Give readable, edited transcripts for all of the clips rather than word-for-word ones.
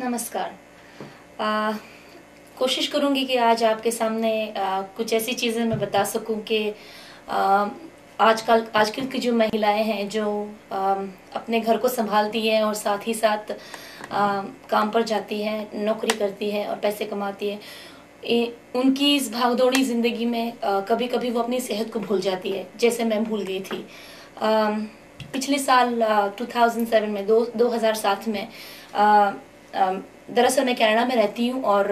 नमस्कार। आ, कोशिश करूंगी कि आज आपके सामने कुछ ऐसी चीज़ें मैं बता सकूं कि आ, आजकल की जो महिलाएं हैं जो अपने घर को संभालती हैं और साथ ही साथ काम पर जाती हैं, नौकरी करती है और पैसे कमाती है, उनकी इस भागदौड़ी ज़िंदगी में कभी कभी वो अपनी सेहत को भूल जाती है, जैसे मैं भूल गई थी। पिछले साल 2007 में 2007 में दरअसल मैं कनाडा में रहती हूँ और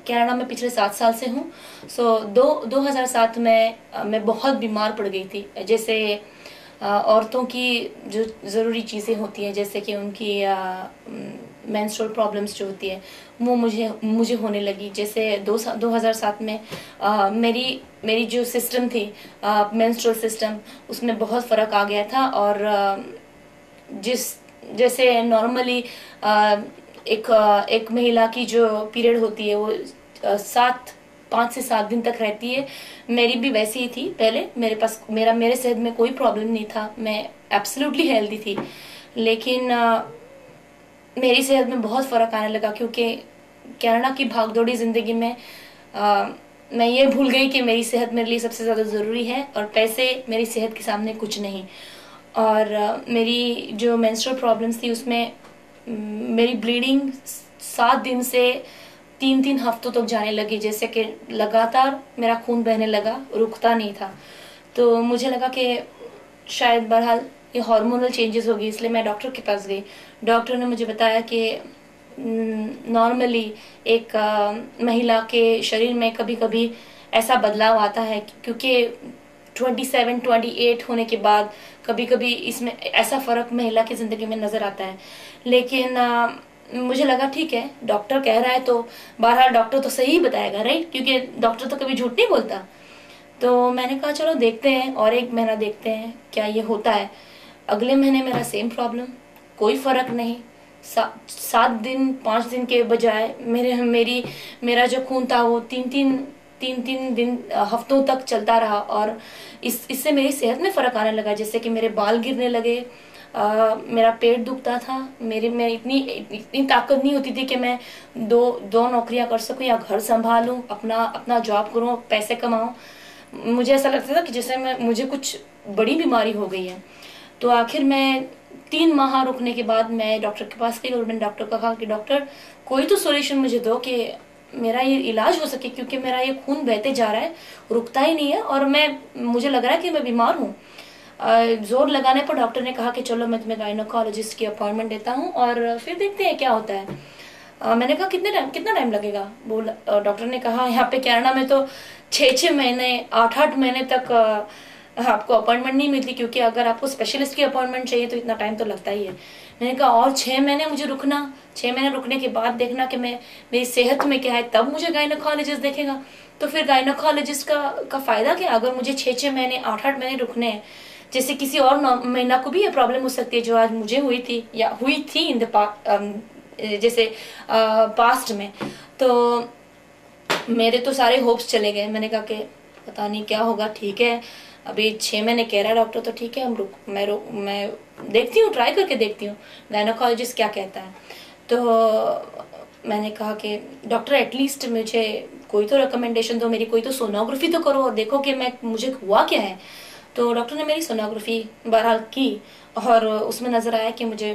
कनाडा में पिछले 7 साल से हूँ। 2007 में मैं बहुत बीमार पड़ गई थी। जैसे औरतों की जो ज़रूरी चीज़ें होती हैं, जैसे कि उनकी मेंस्ट्रुअल प्रॉब्लम्स जो होती है वो मुझे होने लगी। जैसे 2007 में मेरी जो सिस्टम थी, मेंस्ट्रुअल सिस्टम, उसमें बहुत फ़र्क आ गया था। और जैसे नॉर्मली एक महिला की जो पीरियड होती है वो 5 से 7 दिन तक रहती है, मेरी भी वैसी ही थी। पहले मेरे सेहत में कोई प्रॉब्लम नहीं था, मैं एब्सोल्युटली हेल्दी थी। लेकिन मेरी सेहत में बहुत फ़र्क आने लगा, क्योंकि कनाडा की भागदौड़ी ज़िंदगी में मैं ये भूल गई कि मेरी सेहत मेरे लिए सबसे ज़्यादा ज़रूरी है और पैसे मेरी सेहत के सामने कुछ नहीं। और मेरी जो मेंस्ट्रुअल प्रॉब्लम्स थी उसमें मेरी ब्लीडिंग 7 दिन से 3 हफ्तों तक जाने लगी। जैसे कि लगातार मेरा खून बहने लगा, रुकता नहीं था। तो मुझे लगा कि शायद बहरहाल ये हार्मोनल चेंजेस होगी, इसलिए मैं डॉक्टर के पास गई। डॉक्टर ने मुझे बताया कि नॉर्मली एक महिला के शरीर में कभी कभी ऐसा बदलाव आता है, क्योंकि 27-28 होने के बाद कभी कभी इसमें ऐसा फर्क महिला की जिंदगी में नजर आता है। लेकिन मुझे लगा ठीक है, डॉक्टर कह रहा है तो बहरहाल डॉक्टर तो सही ही बताएगा, राइट, क्योंकि डॉक्टर तो कभी झूठ नहीं बोलता। तो मैंने कहा चलो देखते हैं और 1 महीना देखते हैं क्या ये होता है। अगले महीने मेरा सेम प्रॉब्लम, कोई फर्क नहीं। 7 दिन 5 दिन के बजाय मेरा जो खून था वो 3 दिन हफ्तों तक चलता रहा। और इससे मेरी सेहत में फर्क आने लगा। जैसे कि मेरे बाल गिरने लगे, मेरा पेट दुखता था, मेरे में इतनी ताकत नहीं होती थी कि मैं दो नौकरियां कर सकूं या घर संभालूं, अपना जॉब करूं, पैसे कमाऊं। मुझे ऐसा लगता था कि जैसे मुझे कुछ बड़ी बीमारी हो गई है। तो आखिर मैं 3 माह रुकने के बाद मैं डॉक्टर के पास गई और मैंने डॉक्टर को कहा कि डॉक्टर कोई तो सोल्यूशन मुझे दो कि मेरा ये इलाज हो सके, क्योंकि मेरा ये खून बहते जा रहा है, रुकता ही नहीं है और मुझे लग रहा है कि मैं बीमार हूँ। जोर लगाने पर डॉक्टर ने कहा कि चलो मैं तुम्हें गायनोकोलॉजिस्ट की अपॉइंटमेंट देता हूँ और फिर देखते हैं क्या होता है। मैंने कहा कितना टाइम लगेगा? डॉक्टर ने कहा यहाँ पे कनाडा में तो 6 महीने 8 महीने तक आपको अपॉइंटमेंट नहीं मिलती, क्योंकि अगर आपको स्पेशलिस्ट की अपॉइंटमेंट चाहिए तो इतना टाइम तो लगता ही है। मैंने कहा और 6 महीने मुझे रुकना, 6 महीने रुकने के बाद देखना कि मेरी सेहत में क्या है, तब मुझे गायनोकोलॉजिस्ट देखेगा। तो फिर गायनोकोलॉजिस्ट का फायदा क्या अगर मुझे 6 महीने 8 महीने रुकने हैं? जैसे किसी और महिला को भी ये प्रॉब्लम हो सकती है जो आज मुझे हुई थी या हुई थी इन द जैसे पास्ट में। तो मेरे तो सारे होप्स चले गए। मैंने कहा कि पता नहीं क्या होगा। ठीक है, अभी 6 महीने कह रहा है डॉक्टर, तो ठीक है मैं देखती हूँ, ट्राई करके देखती हूँ गायनोकोलॉजिस्ट क्या कहता है। तो मैंने कहा कि डॉक्टर एटलीस्ट मुझे कोई तो रिकमेंडेशन दो, मेरी कोई तो सोनोग्राफी तो करो और देखो कि मुझे हुआ क्या है। तो डॉक्टर ने मेरी सोनोग्राफी बहरहाल की और उसमें नजर आया कि मुझे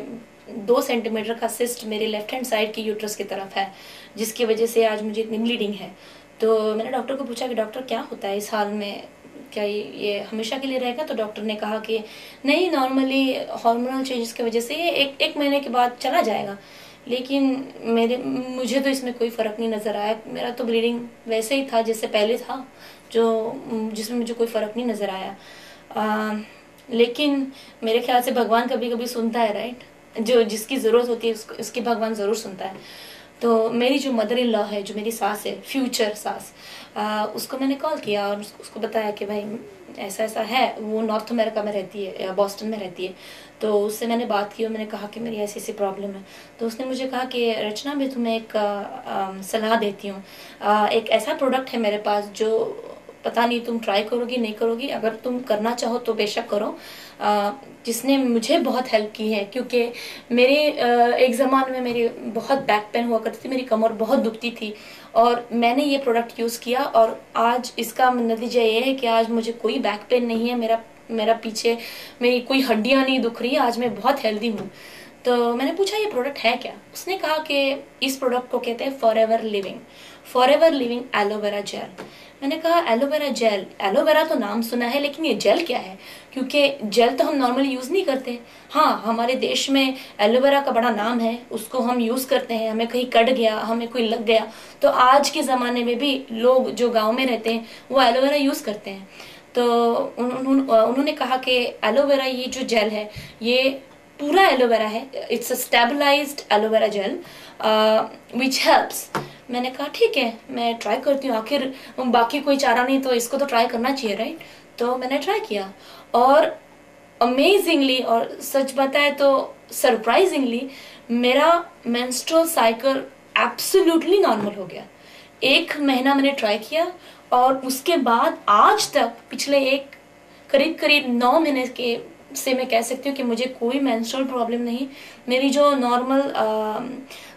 2 सेंटीमीटर का सिस्ट मेरे लेफ्ट हैंड साइड की यूट्रस की तरफ है, जिसकी वजह से आज मुझे इतनी ब्लीडिंग है। तो मैंने डॉक्टर को पूछा कि डॉक्टर क्या होता है इस हाल में, क्या ये हमेशा के लिए रहेगा? तो डॉक्टर ने कहा कि नहीं, नॉर्मली हार्मोनल चेंजेस की वजह से ये एक महीने के बाद चला जाएगा। लेकिन मुझे तो इसमें कोई फर्क नहीं नजर आया। मेरा तो ब्लीडिंग वैसे ही था जैसे पहले था, जिसमें मुझे कोई फर्क नहीं नजर आया। लेकिन मेरे ख्याल से भगवान कभी कभी सुनता है, राइट, जो जिसकी जरूरत होती है उसकी भगवान जरूर सुनता है। तो मेरी जो मदर इन लॉ है, जो मेरी सास है, फ्यूचर सास, उसको मैंने कॉल किया और उसको बताया कि भाई ऐसा ऐसा है। वो नॉर्थ अमेरिका में रहती है, बॉस्टन में रहती है। तो उससे मैंने बात की और मैंने कहा कि मेरी ऐसी ऐसी प्रॉब्लम है। तो उसने मुझे कहा कि रचना, मैं तुम्हें एक सलाह देती हूँ। एक ऐसा प्रोडक्ट है मेरे पास जो पता नहीं तुम ट्राई करोगी नहीं करोगी, अगर तुम करना चाहो तो बेशक करो। जिसने मुझे बहुत हेल्प की है, क्योंकि मेरे एक ज़माने में मेरी बहुत बैक पेन हुआ करती थी, मेरी कमर बहुत दुखती थी और मैंने ये प्रोडक्ट यूज़ किया और आज इसका नतीजा ये है कि आज मुझे कोई बैक पेन नहीं है, मेरा पीछे मेरी कोई हड्डियां नहीं दुख रही है, आज मैं बहुत हेल्दी हूँ। तो मैंने पूछा ये प्रोडक्ट है क्या? उसने कहा कि इस प्रोडक्ट को कहते हैं फॉरएवर लिविंग एलोवेरा जेल। मैंने कहा एलोवेरा जेल, एलोवेरा तो नाम सुना है लेकिन ये जेल क्या है? क्योंकि जेल तो हम नॉर्मली यूज नहीं करते। हाँ, हमारे देश में एलोवेरा का बड़ा नाम है, उसको हम यूज करते हैं, हमें कहीं कट गया, हमें कोई लग गया तो आज के जमाने में भी लोग जो गाँव में रहते हैं वो एलोवेरा यूज करते हैं। तो उन्होंने कहा कि एलोवेरा ये जो जेल है ये पूरा एलोवेरा है, it's a stabilised aloe vera gel which helps. मैंने कहा ठीक है, मैं ट्राई करती हूँ, आखिर बाकी कोई चारा नहीं तो इसको तो ट्राई करना चाहिए, राइट? तो मैंने ट्राई किया और अमेजिंगली और सच बताए तो सरप्राइजिंगली मेरा मेंस्ट्रुअल साइकिल एब्सोल्युटली नॉर्मल हो गया। 1 महीना मैंने ट्राई किया और उसके बाद आज तक पिछले करीब 9 महीने के से मैं कह सकती हूँ कि मुझे कोई मेंस्ट्रुअल प्रॉब्लम नहीं। मेरी जो नॉर्मल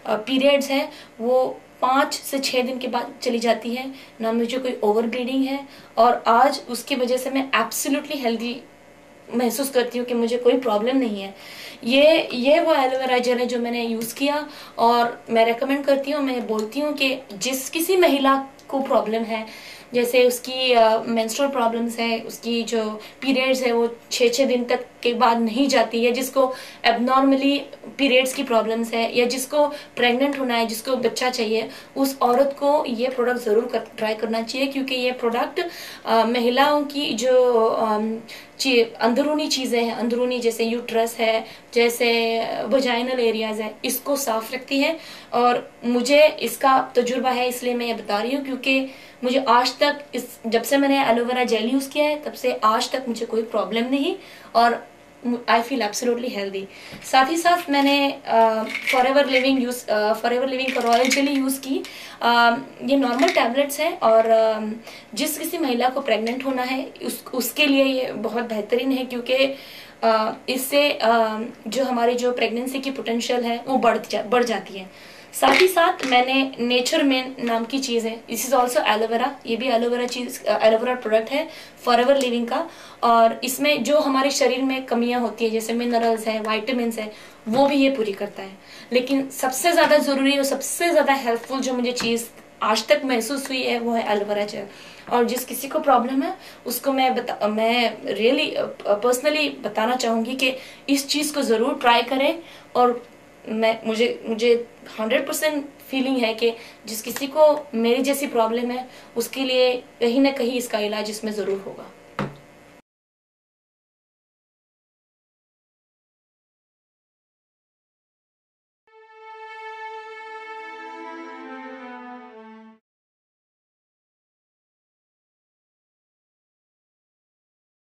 पीरियड्स है वो 5 से 6 दिन के बाद चली जाती है, ना मुझे कोई ओवर ब्लीडिंग है और आज उसकी वजह से मैं एब्सोल्युटली हेल्दी महसूस करती हूँ कि मुझे कोई प्रॉब्लम नहीं है। ये वो एलोवेरा जेल है जो मैंने यूज़ किया और मैं रेकमेंड करती हूँ, मैं बोलती हूँ कि जिस किसी महिला को प्रॉब्लम है, जैसे उसकी मेंस्ट्रुअल प्रॉब्लम्स है, उसकी जो पीरियड्स है वो 6 दिन तक के बाद नहीं जाती है, जिसको एबनॉर्मली पीरियड्स की प्रॉब्लम्स है या जिसको प्रेग्नेंट होना है, जिसको बच्चा चाहिए, उस औरत को ये प्रोडक्ट ज़रूर ट्राई करना चाहिए। क्योंकि ये प्रोडक्ट महिलाओं की जो अंदरूनी चीज़ें हैं, अंदरूनी जैसे यूट्रस है, जैसे वजाइनल एरियाज है, इसको साफ रखती है। और मुझे इसका तजुर्बा है इसलिए मैं ये बता रही हूँ, क्योंकि मुझे आज तक जब से मैंने एलोवेरा जेल यूज़ किया है तब से आज तक मुझे कोई प्रॉब्लम नहीं और आई फील एब्सोल्युटली हेल्दी। साथ ही साथ मैंने फॉरएवर लिविंग का रॉयल जेली यूज़ की। ये नॉर्मल टैबलेट्स हैं और जिस किसी महिला को प्रेग्नेंट होना है उसके लिए ये बहुत बेहतरीन है, क्योंकि इससे जो हमारी जो प्रेगनेंसी की पोटेंशियल है वो बढ़ जाती है। साथ ही साथ मैंने नेचर मेन नाम की चीज़ है, दिस इज ऑल्सो एलोवेरा, ये भी एलोवेरा प्रोडक्ट है फॉरएवर लिविंग का। और इसमें जो हमारे शरीर में कमियां होती है जैसे मिनरल्स है, वाइटामिन्स है, वो भी ये पूरी करता है। लेकिन सबसे ज़्यादा ज़रूरी और सबसे ज़्यादा हेल्पफुल जो मुझे चीज़ आज तक महसूस हुई है वो है एलोवेरा जेल। और जिस किसी को प्रॉब्लम है उसको मैं रियली पर्सनली बताना चाहूँगी कि इस चीज़ को ज़रूर ट्राई करें। और मुझे 100% फीलिंग है कि जिस किसी को मेरी जैसी प्रॉब्लम है उसके लिए कहीं ना कहीं इसका इलाज इसमें ज़रूर होगा।